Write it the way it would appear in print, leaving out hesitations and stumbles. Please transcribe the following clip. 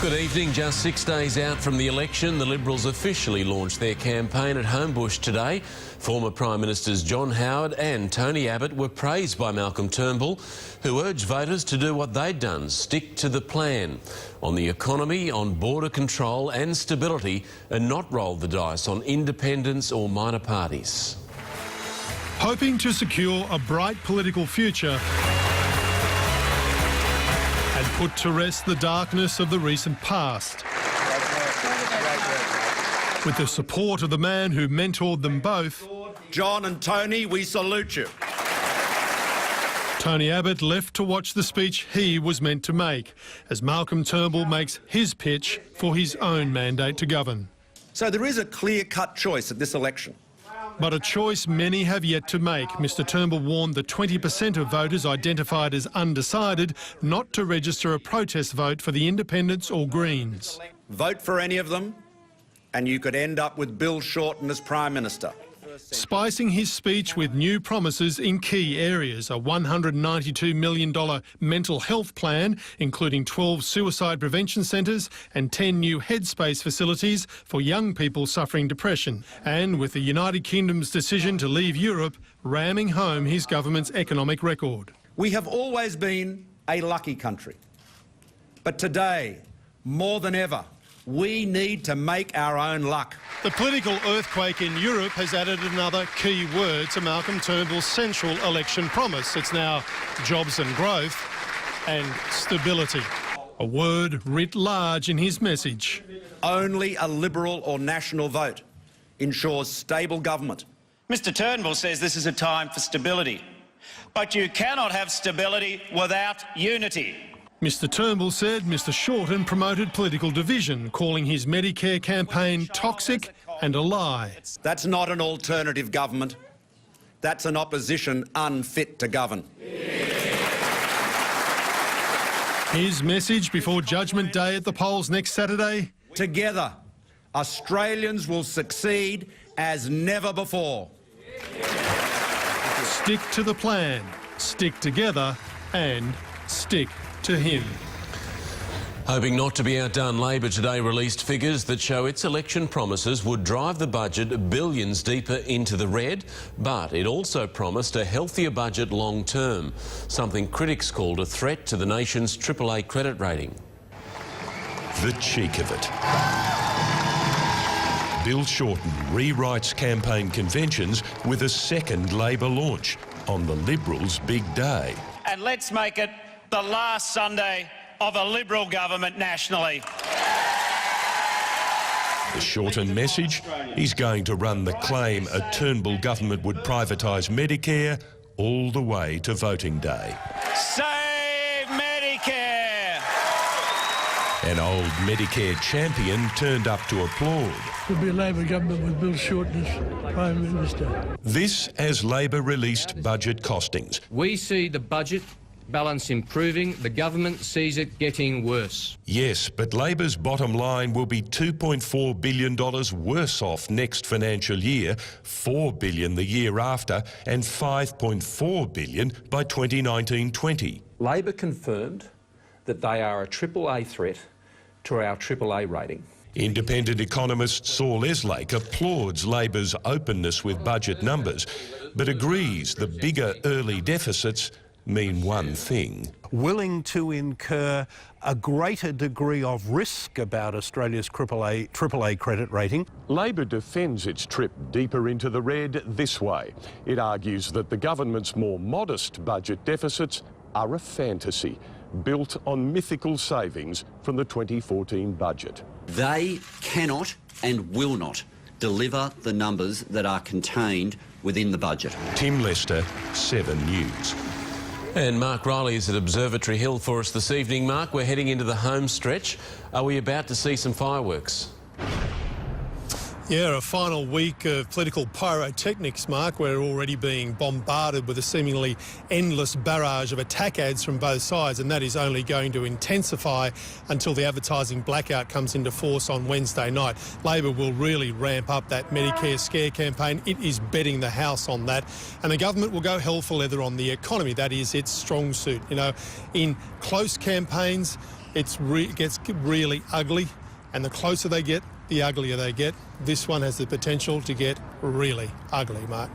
Good evening. Just 6 days out from the election, the Liberals officially launched their campaign at Homebush today. Former Prime Ministers John Howard and Tony Abbott were praised by Malcolm Turnbull, who urged voters to do what they'd done, stick to the plan on the economy, on border control and stability, and not roll the dice on independents or minor parties. Hoping to secure a bright political future and put to rest the darkness of the recent past. With the support of the man who mentored them both, John and Tony, we salute you. Tony Abbott left to watch the speech he was meant to make, as Malcolm Turnbull makes his pitch for his own mandate to govern. So there is a clear-cut choice at this election. But a choice many have yet to make. Mr Turnbull warned the 20% of voters identified as undecided not to register a protest vote for the Independents or Greens. Vote for any of them and you could end up with Bill Shorten as Prime Minister. Spicing his speech with new promises in key areas, a $192 million mental health plan, including 12 suicide prevention centres and 10 new headspace facilities for young people suffering depression. And with the United Kingdom's decision to leave Europe, ramming home his government's economic record. We have always been a lucky country. But today, more than ever, we need to make our own luck. The political earthquake in Europe has added another key word to Malcolm Turnbull's central election promise. It's now jobs and growth and stability. A word writ large in his message. Only a Liberal or National vote ensures stable government. Mr Turnbull says this is a time for stability, but you cannot have stability without unity. Mr Turnbull said Mr Shorten promoted political division, calling his Medicare campaign toxic and a lie. That's not an alternative government. That's an opposition unfit to govern. His message before Judgment Day at the polls next Saturday? Together, Australians will succeed as never before. Stick to the plan, stick together and stick to him. Hoping not to be outdone, Labor today released figures that show its election promises would drive the budget billions deeper into the red, but it also promised a healthier budget long term, something critics called a threat to the nation's AAA credit rating. The cheek of it. Bill Shorten rewrites campaign conventions with a second Labor launch on the Liberals' big day. And let's make it the last Sunday of a Liberal government nationally. The Shorten message? He's going to run the claim a Turnbull government would privatise Medicare all the way to voting day. Save Medicare! An old Medicare champion turned up to applaud. There'll be a Labor government with Bill Shorten as Prime Minister. This as Labor released budget costings. We see the budget balance improving, the government sees it getting worse. Yes, but Labor's bottom line will be $2.4 billion worse off next financial year, $4 billion the year after, and $5.4 billion by 2019-20. Labor confirmed that they are a AAA threat to our AAA rating. Independent economist Saul Eslake applauds Labor's openness with budget numbers, but agrees the bigger early deficits mean one thing. Willing to incur a greater degree of risk about Australia's AAA credit rating. Labor defends its trip deeper into the red this way. It argues that the government's more modest budget deficits are a fantasy, built on mythical savings from the 2014 budget. They cannot and will not deliver the numbers that are contained within the budget. Tim Lester, 7 News. And Mark Riley is at Observatory Hill for us this evening. Mark, we're heading into the home stretch. Are we about to see some fireworks? Yeah, a final week of political pyrotechnics, Mark. We're already being bombarded with a seemingly endless barrage of attack ads from both sides, and that is only going to intensify until the advertising blackout comes into force on Wednesday night. Labor will really ramp up that Medicare scare campaign. It is betting the house on that. And the government will go hell for leather on the economy. That is its strong suit. You know, in close campaigns, it gets really ugly, and the closer they get, the uglier they get. This one has the potential to get really ugly, Mark.